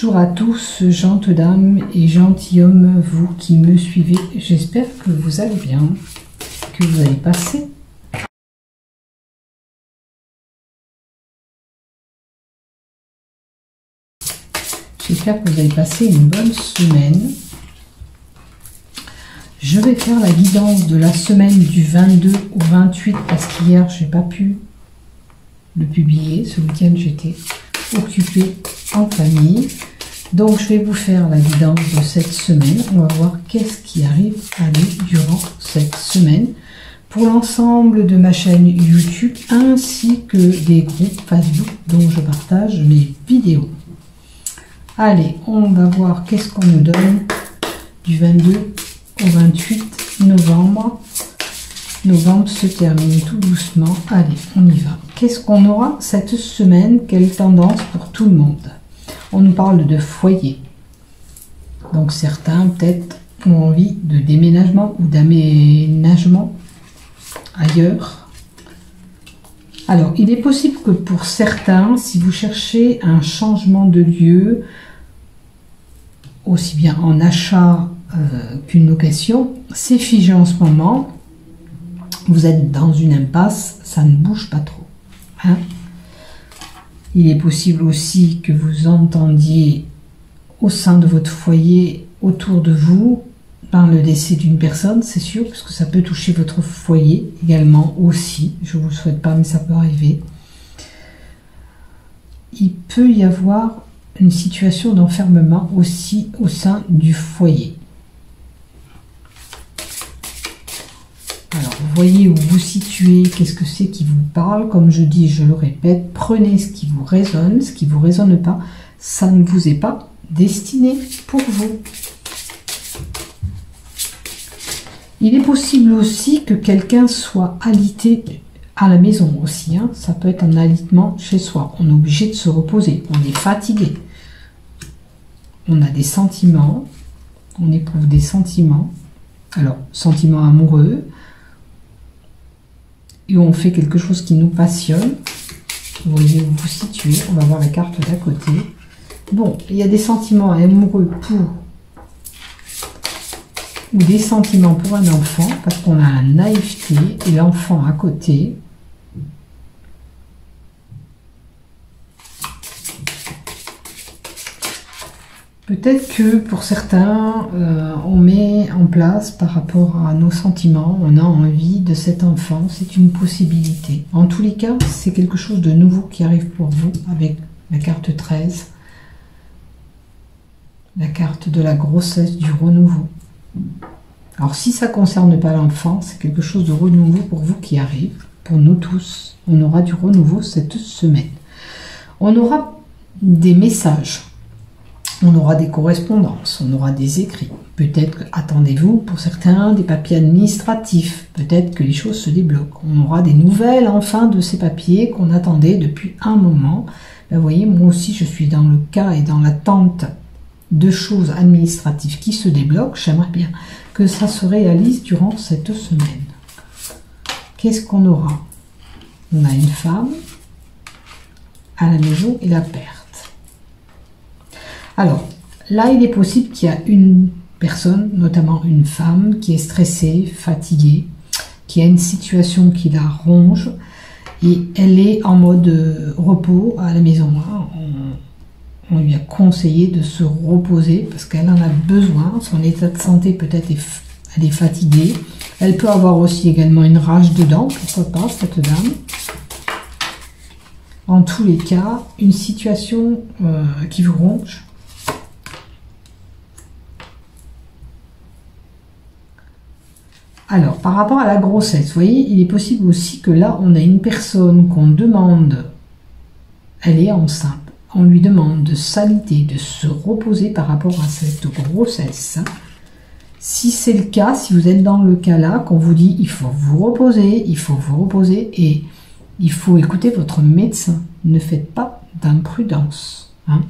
Bonjour à tous, gentes dames et gentilshommes, vous qui me suivez. J'espère que vous allez bien, que vous allez passer. J'espère que vous allez passer une bonne semaine. Je vais faire la guidance de la semaine du 22 au 28 parce qu'hier, je n'ai pas pu le publier. Ce week-end, j'étais occupée en famille. Donc, je vais vous faire la guidance de cette semaine. On va voir qu'est-ce qui arrive à nous durant cette semaine pour l'ensemble de ma chaîne YouTube ainsi que des groupes Facebook dont je partage mes vidéos. Allez, on va voir qu'est-ce qu'on nous donne du 22 au 28 novembre. Novembre se termine tout doucement. Allez, on y va. Qu'est-ce qu'on aura cette semaine? Quelle tendance pour tout le monde? On nous parle de foyer. Donc certains peut-être ont envie de déménagement ou d'aménagement ailleurs. Alors, il est possible que pour certains, si vous cherchez un changement de lieu, aussi bien en achat qu'une location, c'est figé en ce moment. Vous êtes dans une impasse, ça ne bouge pas trop. Hein? Il est possible aussi que vous entendiez au sein de votre foyer, autour de vous, par le décès d'une personne, c'est sûr, parce que ça peut toucher votre foyer également aussi. Je ne vous le souhaite pas, mais ça peut arriver. Il peut y avoir une situation d'enfermement aussi au sein du foyer. Alors, vous voyez où vous vous situez, qu'est-ce que c'est qui vous parle. Comme je dis, je le répète, prenez ce qui vous résonne, ce qui ne vous résonne pas, ça ne vous est pas destiné pour vous. Il est possible aussi que quelqu'un soit alité à la maison aussi. Hein. Ça peut être un alitement chez soi. On est obligé de se reposer. On est fatigué. On a des sentiments. On éprouve des sentiments. Alors, sentiments amoureux. Et on fait quelque chose qui nous passionne. Vous voyez où vous vous situez. On va voir la carte d'à côté. Bon, il y a des sentiments amoureux pour... ou des sentiments pour un enfant, parce qu'on a un naïveté et l'enfant à côté. Peut-être que pour certains, on met en place par rapport à nos sentiments, on a envie de cet enfant, c'est une possibilité. En tous les cas, c'est quelque chose de nouveau qui arrive pour vous avec la carte 13, la carte de la grossesse, du renouveau. Alors si ça ne concerne pas l'enfant, c'est quelque chose de renouveau pour vous qui arrive, pour nous tous. On aura du renouveau cette semaine. On aura des messages, on aura des correspondances, on aura des écrits. Peut-être, attendez-vous, pour certains, des papiers administratifs. Peut-être que les choses se débloquent. On aura des nouvelles, enfin, de ces papiers qu'on attendait depuis un moment. Ben, vous voyez, moi aussi, je suis dans le cas et dans l'attente de choses administratives qui se débloquent. J'aimerais bien que ça se réalise durant cette semaine. Qu'est-ce qu'on aura? On a une femme à la maison et la perte. Alors, là, il est possible qu'il y a une personne, notamment une femme, qui est stressée, fatiguée, qui a une situation qui la ronge et elle est en mode repos à la maison. On lui a conseillé de se reposer parce qu'elle en a besoin. Son état de santé peut-être elle est fatiguée. Elle peut avoir aussi également une rage dedans, pourquoi pas, cette dame. En tous les cas, une situation qui vous ronge. Alors, par rapport à la grossesse, vous voyez, il est possible aussi que là, on a une personne qu'on demande, elle est enceinte. On lui demande de s'aliter, de se reposer par rapport à cette grossesse. Si c'est le cas, si vous êtes dans le cas là, qu'on vous dit il faut vous reposer et il faut écouter votre médecin. Ne faites pas d'imprudence. Hein.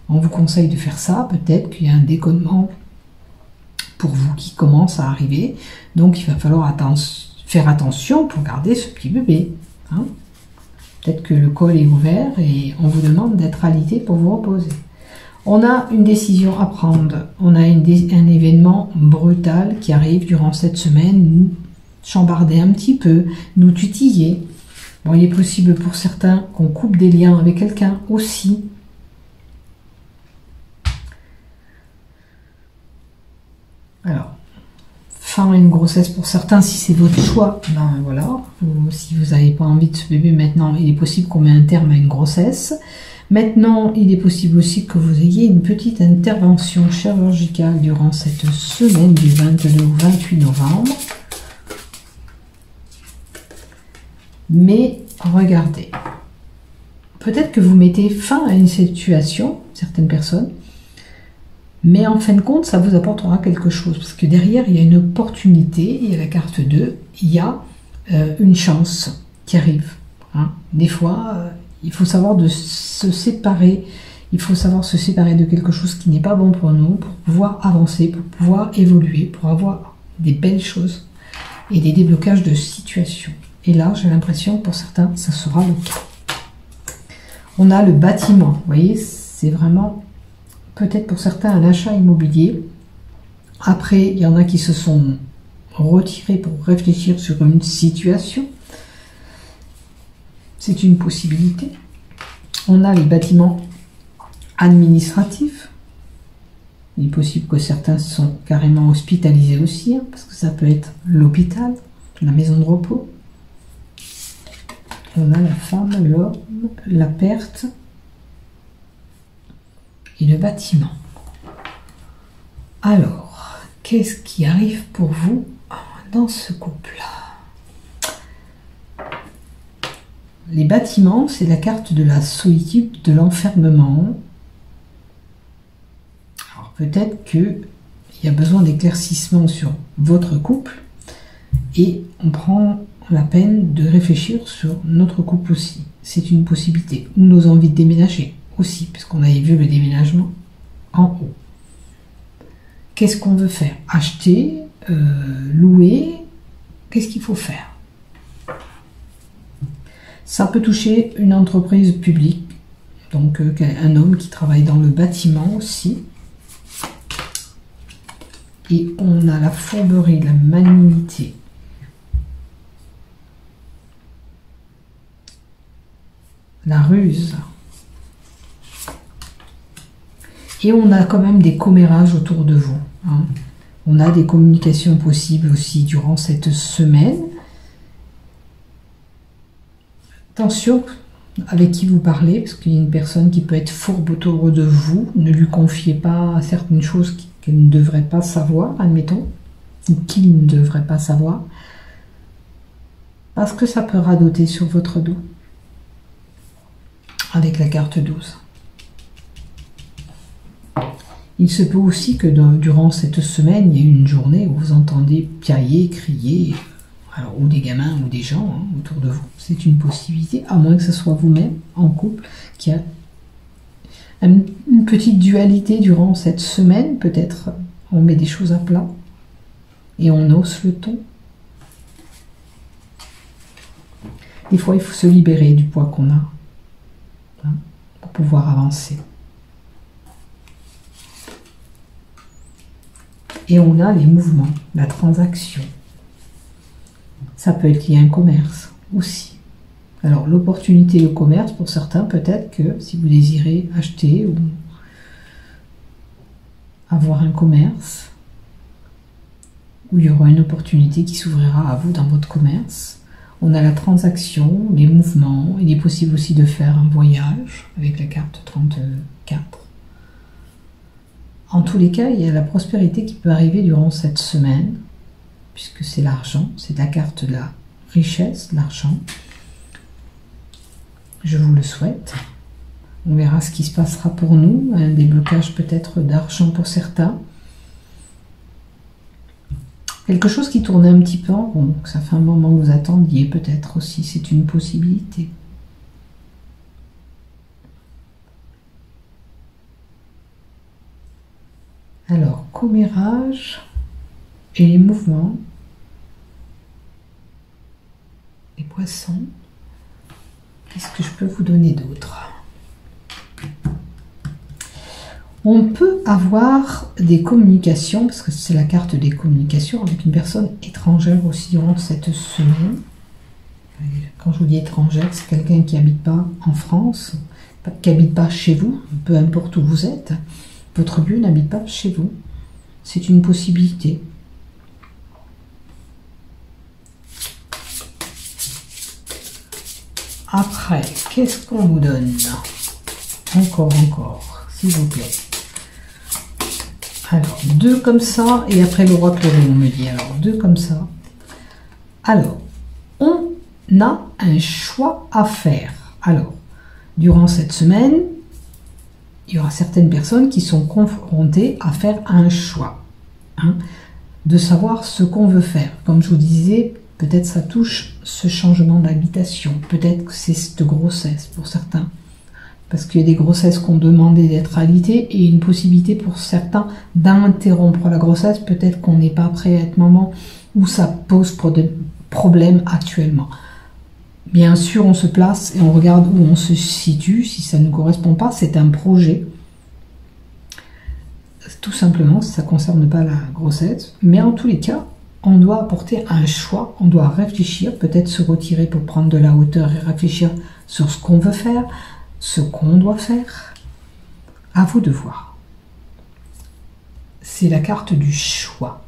On vous conseille de faire ça. Peut-être qu'il y a un déconnement pour vous qui commence à arriver. Donc il va falloir faire attention pour garder ce petit bébé. Hein. Peut-être que le col est ouvert et on vous demande d'être alité pour vous reposer. On a une décision à prendre. On a un événement brutal qui arrive durant cette semaine, nous chambarder un petit peu, nous titiller. Bon, il est possible pour certains qu'on coupe des liens avec quelqu'un aussi. Alors, fin à une grossesse pour certains, si c'est votre choix, ben voilà. Si vous n'avez pas envie de ce bébé maintenant, il est possible qu'on mette un terme à une grossesse. Maintenant, il est possible aussi que vous ayez une petite intervention chirurgicale durant cette semaine du 22 au 28 novembre. Mais regardez, peut-être que vous mettez fin à une situation, certaines personnes, mais en fin de compte, ça vous apportera quelque chose. Parce que derrière, il y a une opportunité, il y a la carte 2, il y a une chance qui arrive. Hein. Des fois, il faut savoir se séparer. Il faut savoir se séparer de quelque chose qui n'est pas bon pour nous, pour pouvoir avancer, pour pouvoir évoluer, pour avoir des belles choses et des déblocages de situations. Et là, j'ai l'impression que pour certains, ça sera le cas. On a le bâtiment. Vous voyez, c'est vraiment peut-être pour certains un achat immobilier. Après, il y en a qui se sont retirés pour réfléchir sur une situation. C'est une possibilité. On a les bâtiments administratifs. Il est possible que certains sont carrément hospitalisés aussi, hein, parce que ça peut être l'hôpital, la maison de repos. On a la femme, l'homme, la perte et le bâtiment. Alors, qu'est-ce qui arrive pour vous dans ce couple-là? Les bâtiments, c'est la carte de la solitude, de l'enfermement. Alors peut-être qu'il y a besoin d'éclaircissement sur votre couple et on prend la peine de réfléchir sur notre couple aussi. C'est une possibilité. Ou nos envies de déménager aussi, puisqu'on avait vu le déménagement en haut. Qu'est-ce qu'on veut faire? Acheter, louer? Qu'est-ce qu'il faut faire? Ça peut toucher une entreprise publique, donc un homme qui travaille dans le bâtiment aussi. Et on a la fourberie, la malignité. La ruse. Et on a quand même des commérages autour de vous. Hein. On a des communications possibles aussi durant cette semaine. Attention avec qui vous parlez, parce qu'il y a une personne qui peut être fourbe autour de vous. Ne lui confiez pas certaines choses qu'elle ne devrait pas savoir, admettons, ou qu'il ne devrait pas savoir, parce que ça peut radoter sur votre dos, avec la carte 12. Il se peut aussi que durant cette semaine, il y ait une journée où vous entendez piailler, crier, alors, ou des gamins ou des gens hein, autour de vous. C'est une possibilité, à moins que ce soit vous-même, en couple, qui a une petite dualité durant cette semaine. Peut-être on met des choses à plat et on hausse le ton. Des fois, il faut se libérer du poids qu'on a hein, pour pouvoir avancer. Et on a les mouvements, la transaction. Ça peut être lié à un commerce aussi. Alors l'opportunité de commerce, pour certains, peut-être que si vous désirez acheter ou avoir un commerce, où il y aura une opportunité qui s'ouvrira à vous dans votre commerce. On a la transaction, les mouvements. Il est possible aussi de faire un voyage avec la carte 34. En tous les cas, il y a la prospérité qui peut arriver durant cette semaine, puisque c'est l'argent, c'est la carte de la richesse, de l'argent. Je vous le souhaite. On verra ce qui se passera pour nous, un déblocage peut-être d'argent pour certains. Quelque chose qui tournait un petit peu en rond, que ça fait un moment que vous attendiez peut-être aussi, c'est une possibilité. Alors, commérage et les mouvements, les poissons, qu'est-ce que je peux vous donner d'autre? On peut avoir des communications, parce que c'est la carte des communications, avec une personne étrangère aussi durant cette semaine. Quand je vous dis étrangère, c'est quelqu'un qui n'habite pas en France, qui n'habite pas chez vous, peu importe où vous êtes. Votre lieu n'habite pas chez vous. C'est une possibilité. Après, qu'est-ce qu'on vous donne? Encore, s'il vous plaît. Alors, 2 comme ça, et après l'oracle, on me dit. Alors, 2 comme ça. Alors, on a un choix à faire. Alors, durant cette semaine, il y aura certaines personnes qui sont confrontées à faire un choix. Hein, de savoir ce qu'on veut faire. Comme je vous disais, peut-être ça touche ce changement d'habitation. Peut-être que c'est cette grossesse pour certains. Parce qu'il y a des grossesses qui ont demandé d'être réalisées et une possibilité pour certains d'interrompre la grossesse. Peut-être qu'on n'est pas prêt à être maman ou ça pose problème actuellement. Bien sûr, on se place et on regarde où on se situe. Si ça ne correspond pas, c'est un projet. Tout simplement, ça ne concerne pas la grossesse. Mais en tous les cas, on doit apporter un choix. On doit réfléchir, peut-être se retirer pour prendre de la hauteur et réfléchir sur ce qu'on veut faire, ce qu'on doit faire. À vous de voir. C'est la carte du choix.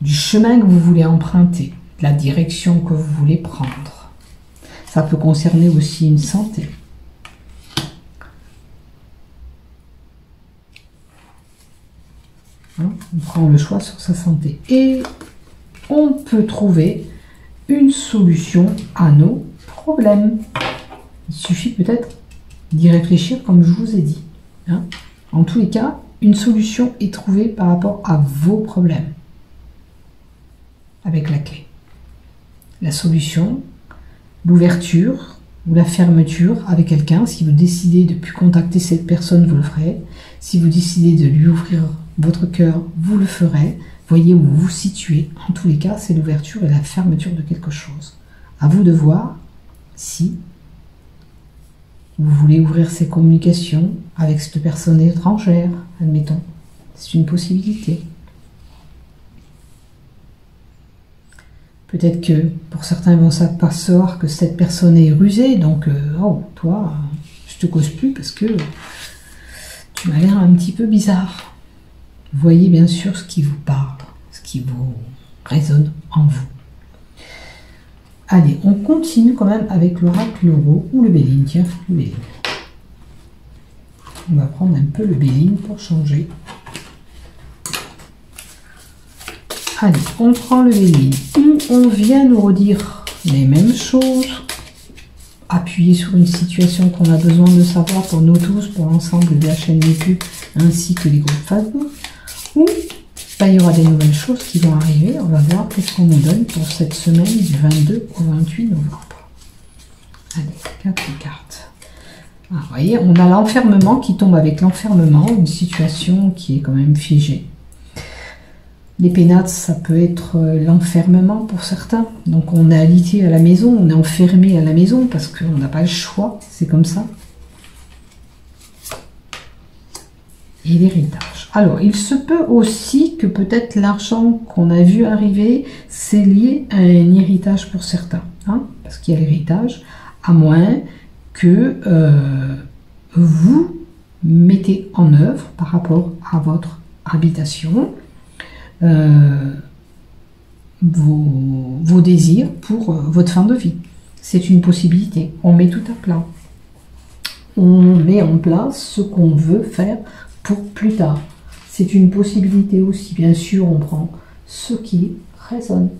Du chemin que vous voulez emprunter. De la direction que vous voulez prendre. Ça peut concerner aussi une santé. Hein, on prend le choix sur sa santé. Et on peut trouver une solution à nos problèmes. Il suffit peut-être d'y réfléchir comme je vous ai dit. Hein. En tous les cas, une solution est trouvée par rapport à vos problèmes. Avec la clé. La solution, l'ouverture ou la fermeture avec quelqu'un. Si vous décidez de ne plus contacter cette personne, vous le ferez. Si vous décidez de lui ouvrir votre cœur, vous le ferez. Voyez où vous vous situez. En tous les cas, c'est l'ouverture et la fermeture de quelque chose. À vous de voir si vous voulez ouvrir ces communications avec cette personne étrangère, admettons. C'est une possibilité. Peut-être que pour certains, ils vont s'apercevoir que cette personne est rusée, donc oh, toi, je te cause plus parce que tu m'as l'air un petit peu bizarre. Voyez bien sûr ce qui vous parle, ce qui vous résonne en vous. Allez, on continue quand même avec l'oracle euro ou le Béline. Tiens, le Béline. On va prendre un peu le Béline pour changer. Allez, on prend le Béline. On vient nous redire les mêmes choses. Appuyer sur une situation qu'on a besoin de savoir pour nous tous, pour l'ensemble de la chaîne YouTube, ainsi que les groupes Facebook. Ou il y aura des nouvelles choses qui vont arriver. On va voir qu'est-ce qu'on nous donne pour cette semaine du 22 au 28 novembre. Allez, 4 cartes. Ah, vous voyez, on a l'enfermement qui tombe avec l'enfermement, une situation qui est quand même figée. Les pénates, ça peut être l'enfermement pour certains. Donc on est alité à la maison, on est enfermé à la maison parce qu'on n'a pas le choix, c'est comme ça. Et l'héritage. Alors, il se peut aussi que peut-être l'argent qu'on a vu arriver, c'est lié à un héritage pour certains. Hein, parce qu'il y a l'héritage, à moins que vous mettez en œuvre par rapport à votre habitation vos désirs pour votre fin de vie. C'est une possibilité. On met tout à plat. On met en place ce qu'on veut faire pour plus tard. C'est une possibilité aussi. Bien sûr, on prend ce qui résonne.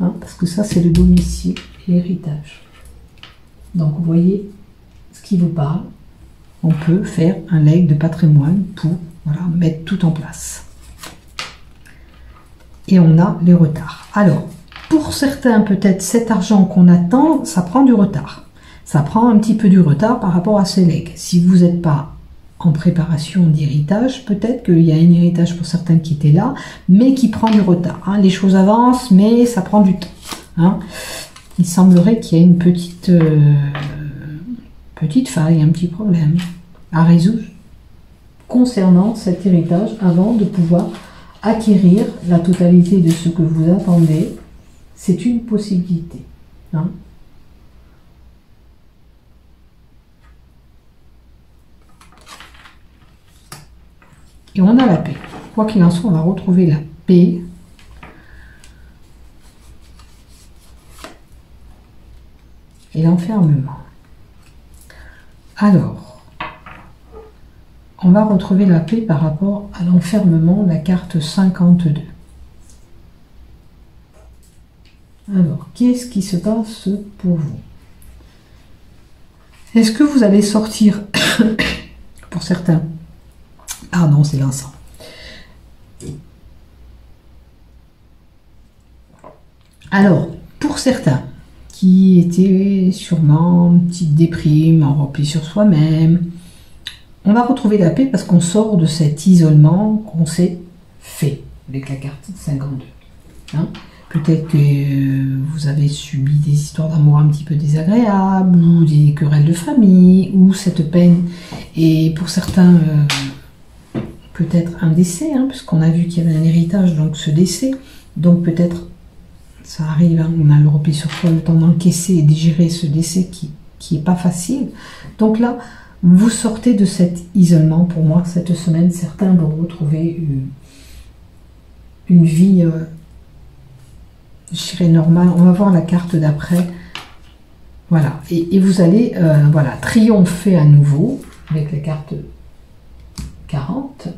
Hein, parce que ça, c'est le domicile et l'héritage. Donc, vous voyez ce qui vous parle. On peut faire un legs de patrimoine pour voilà, mettre tout en place. Et on a les retards. Alors, pour certains, peut-être cet argent qu'on attend, ça prend du retard. Ça prend un petit peu du retard par rapport à ces legs. Si vous n'êtes pas en préparation d'héritage, peut-être qu'il y a un héritage pour certains qui était là, mais qui prend du retard. Hein. Les choses avancent, mais ça prend du temps. Hein. Il semblerait qu'il y ait une petite faille, un petit problème à résoudre concernant cet héritage avant de pouvoir acquérir la totalité de ce que vous attendez. C'est une possibilité. Hein. Et on a la paix. Quoi qu'il en soit, on va retrouver la paix. Et l'enfermement. Alors, on va retrouver la paix par rapport à l'enfermement, la carte 52. Alors, qu'est-ce qui se passe pour vous? Est-ce que vous allez sortir, pour certains, pardon, c'est l'encens. Alors, pour certains, qui étaient sûrement une petite déprime, en repli sur soi-même, on va retrouver la paix parce qu'on sort de cet isolement qu'on s'est fait avec la carte 52. Hein? Peut-être que vous avez subi des histoires d'amour un petit peu désagréables, ou des querelles de famille, ou cette peine. Et pour certains, peut-être un décès, hein, puisqu'on a vu qu'il y avait un héritage, donc ce décès. Donc peut-être, ça arrive, hein, on a le repli sur soi, le temps d'encaisser et digérer ce décès qui n'est pas facile. Donc là, vous sortez de cet isolement. Pour moi, cette semaine, certains vont retrouver une vie... je dirais normale. On va voir la carte d'après. Voilà. Et vous allez voilà, triompher à nouveau avec la carte 40.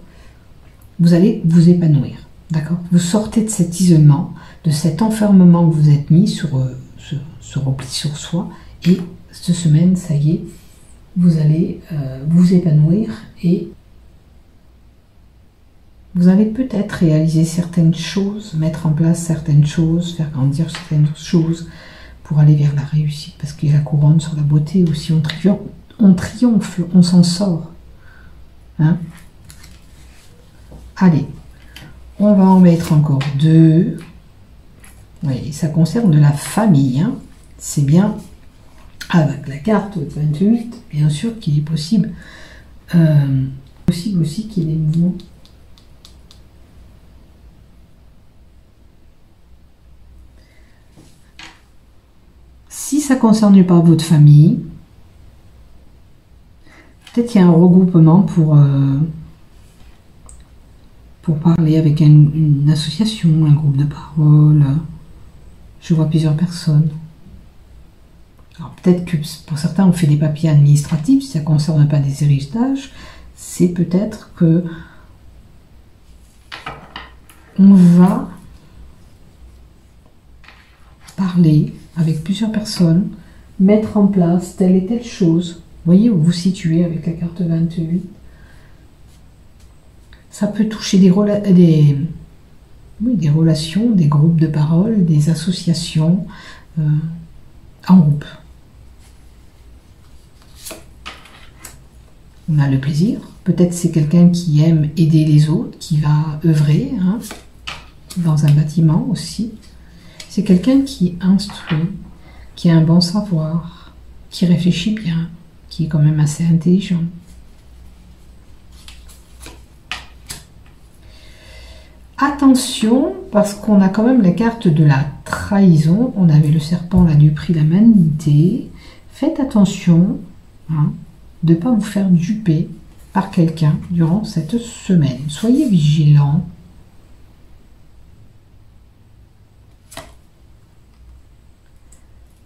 Vous allez vous épanouir. D'accord? Vous sortez de cet isolement, de cet enfermement que vous êtes mis sur ce repli sur soi. Et cette semaine, ça y est, vous allez vous épanouir et vous allez peut-être réaliser certaines choses, mettre en place certaines choses, faire grandir certaines choses pour aller vers la réussite. Parce qu'il y a la couronne sur la beauté aussi, on triomphe, on s'en sort. Hein? Allez, on va en mettre encore 2. Oui, ça concerne de la famille. Hein? C'est bien avec la carte 28, bien sûr qu'il est possible. Possible aussi qu'il y ait des mouvements. Si ça ne concerne pas votre famille, peut-être qu'il y a un regroupement pour parler avec une association, un groupe de parole. Je vois plusieurs personnes. Alors peut-être que pour certains on fait des papiers administratifs, si ça ne concerne pas des héritages, c'est peut-être que on va parler avec plusieurs personnes, mettre en place telle et telle chose. Vous voyez où vous vous situez avec la carte 28. Ça peut toucher des relations, des groupes de parole, des associations en groupe. On a le plaisir. Peut-être c'est quelqu'un qui aime aider les autres, qui va œuvrer hein, dans un bâtiment aussi. C'est quelqu'un qui instruit, qui a un bon savoir, qui réfléchit bien, qui est quand même assez intelligent. Attention, parce qu'on a quand même la carte de la trahison. On avait le serpent là du prix de la manité. Faites attention hein, de ne pas vous faire duper par quelqu'un durant cette semaine. Soyez vigilants.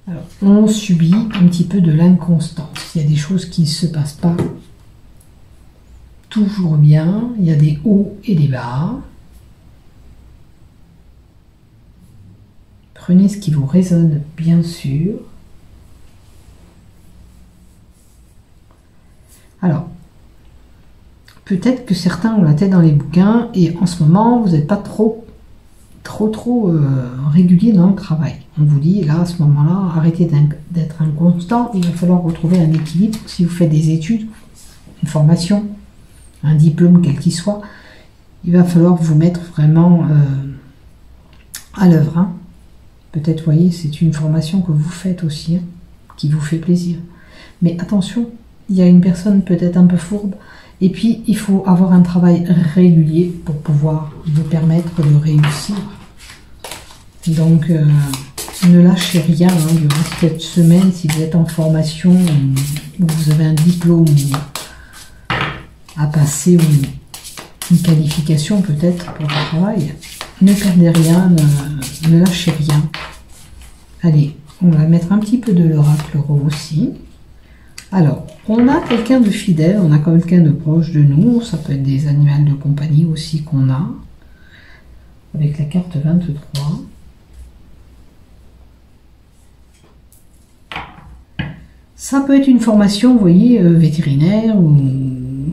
Alors, on subit un petit peu de l'inconstance. Il y a des choses qui ne se passent pas toujours bien. Il y a des hauts et des bas. Prenez ce qui vous résonne, bien sûr. Alors, peut-être que certains ont la tête dans les bouquins et en ce moment, vous n'êtes pas trop régulier dans le travail. On vous dit, là, à ce moment-là, arrêtez d'être inconstant. Il va falloir retrouver un équilibre. Si vous faites des études, une formation, un diplôme, quel qu'il soit, il va falloir vous mettre vraiment à l'œuvre. Hein. Peut-être, voyez, c'est une formation que vous faites aussi, hein, qui vous fait plaisir. Mais attention, il y a une personne peut-être un peu fourbe Et puis, il faut avoir un travail régulier pour pouvoir vous permettre de réussir. Donc, ne lâchez rien hein, durant cette semaine si vous êtes en formation ou vous avez un diplôme à passer ou une qualification peut-être pour le travail. Ne perdez rien, ne lâchez rien. Allez, on va mettre un petit peu de l'oracle aussi. Alors, on a quelqu'un de fidèle, on a quelqu'un de proche de nous, ça peut être des animaux de compagnie aussi qu'on a, avec la carte 23. Ça peut être une formation, vous voyez, vétérinaire ou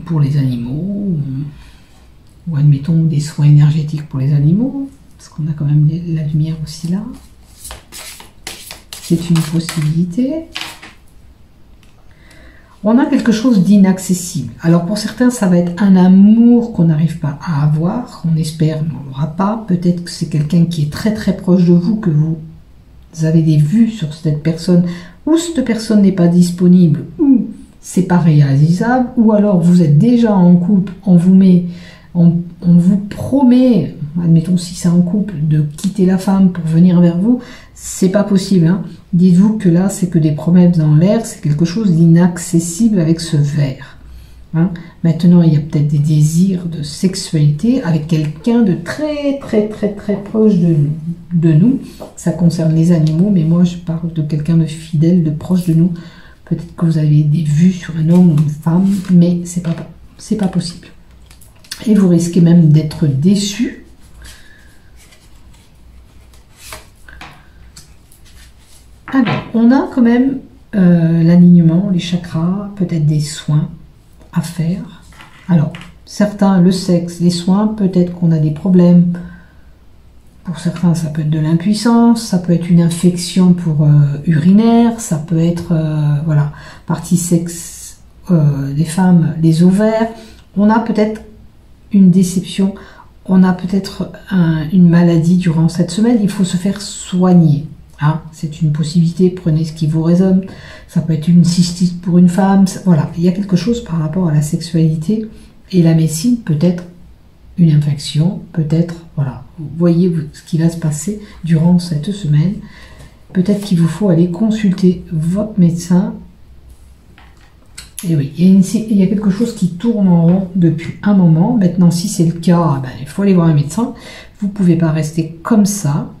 pour les animaux, ou admettons des soins énergétiques pour les animaux, parce qu'on a quand même la lumière aussi là. C'est une possibilité. On a quelque chose d'inaccessible. Alors pour certains, ça va être un amour qu'on n'arrive pas à avoir, on espère, mais on l'aura pas. Peut-être que c'est quelqu'un qui est très très proche de vous, que vous avez des vues sur cette personne, ou cette personne n'est pas disponible, ou c'est pas réalisable, ou alors vous êtes déjà en couple, on vous promet, admettons si c'est en couple, de quitter la femme pour venir vers vous, c'est pas possible. Hein. Dites-vous que là, c'est que des promesses dans l'air, c'est quelque chose d'inaccessible avec ce verre. Hein. Maintenant, il y a peut-être des désirs de sexualité avec quelqu'un de très très très très proche de nous. Ça concerne les animaux, mais moi je parle de quelqu'un de fidèle, de proche de nous. Peut-être que vous avez des vues sur un homme ou une femme, mais c'est pas possible. Et vous risquez même d'être déçu. Alors, on a quand même l'alignement, les chakras, peut-être des soins à faire. Alors, certains, le sexe, les soins, peut-être qu'on a des problèmes. Pour certains, ça peut être de l'impuissance, ça peut être une infection pour urinaire, ça peut être, voilà, partie sexe des femmes, les ovaires. On a peut-être une déception, on a peut-être une maladie durant cette semaine, il faut se faire soigner. Hein, c'est une possibilité, prenez ce qui vous résonne. Ça peut être une cystite pour une femme. Voilà, il y a quelque chose par rapport à la sexualité et la médecine, peut-être une infection, peut-être, voilà. Vous voyez ce qui va se passer durant cette semaine. Peut-être qu'il vous faut aller consulter votre médecin. Et oui, il y a quelque chose qui tourne en rond depuis un moment. Maintenant, si c'est le cas, ben, il faut aller voir un médecin. Vous ne pouvez pas rester comme ça.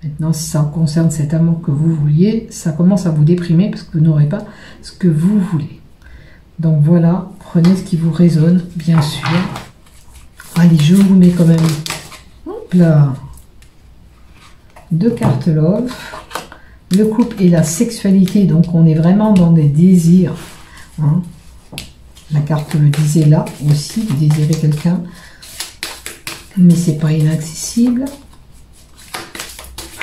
Maintenant, si ça concerne cet amour que vous vouliez, ça commence à vous déprimer parce que vous n'aurez pas ce que vous voulez. Donc voilà, prenez ce qui vous résonne, bien sûr. Allez, je vous mets quand même, hop là, 2 cartes love. Le couple et la sexualité, donc on est vraiment dans des désirs. Hein. La carte le disait là aussi, de désirer quelqu'un, mais c'est pas inaccessible.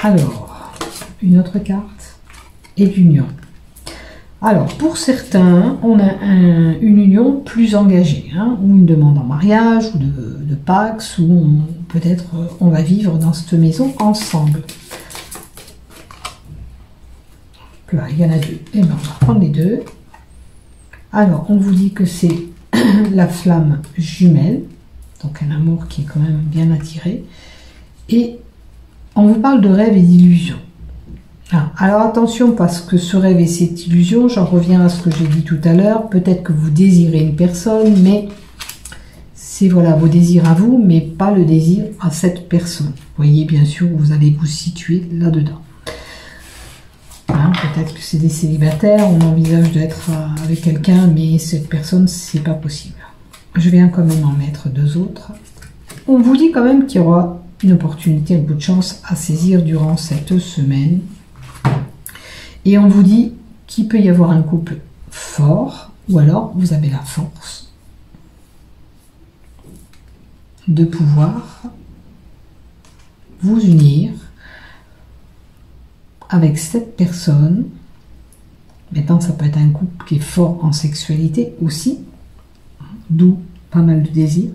Alors, une autre carte et l'union. Alors, pour certains, on a une union plus engagée, hein, ou une demande en mariage, ou de Pax, ou peut-être on va vivre dans cette maison ensemble. Là, il y en a 2. Et bien, on va prendre les 2. Alors, on vous dit que c'est la flamme jumelle, donc un amour qui est quand même bien attiré, et on vous parle de rêve et d'illusion. Alors attention, parce que ce rêve et cette illusion, j'en reviens à ce que j'ai dit tout à l'heure, peut-être que vous désirez une personne, mais c'est voilà vos désirs à vous, mais pas le désir à cette personne. Vous voyez bien sûr où vous allez vous situer là-dedans. Hein, peut-être que c'est des célibataires, on envisage d'être avec quelqu'un, mais cette personne, c'est pas possible. Je viens quand même en mettre 2 autres. On vous dit quand même qu'il y aura une opportunité, un bout de chance à saisir durant cette semaine. Et on vous dit qu'il peut y avoir un couple fort, ou alors vous avez la force de pouvoir vous unir avec cette personne. Maintenant, ça peut être un couple qui est fort en sexualité aussi, d'où pas mal de désirs.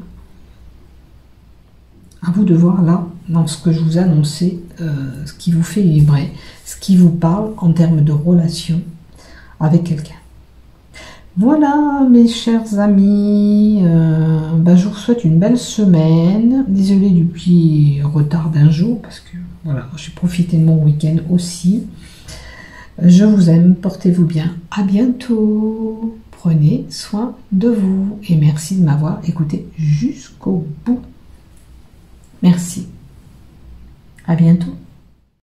À vous de voir là, dans ce que je vous ai annoncé, ce qui vous fait vibrer, ce qui vous parle en termes de relation avec quelqu'un. Voilà mes chers amis, je vous souhaite une belle semaine. Désolée du petit retard d'un jour parce que voilà, j'ai profité de mon week-end aussi. Je vous aime, portez-vous bien. À bientôt. Prenez soin de vous et merci de m'avoir écouté jusqu'au bout. Merci. À bientôt.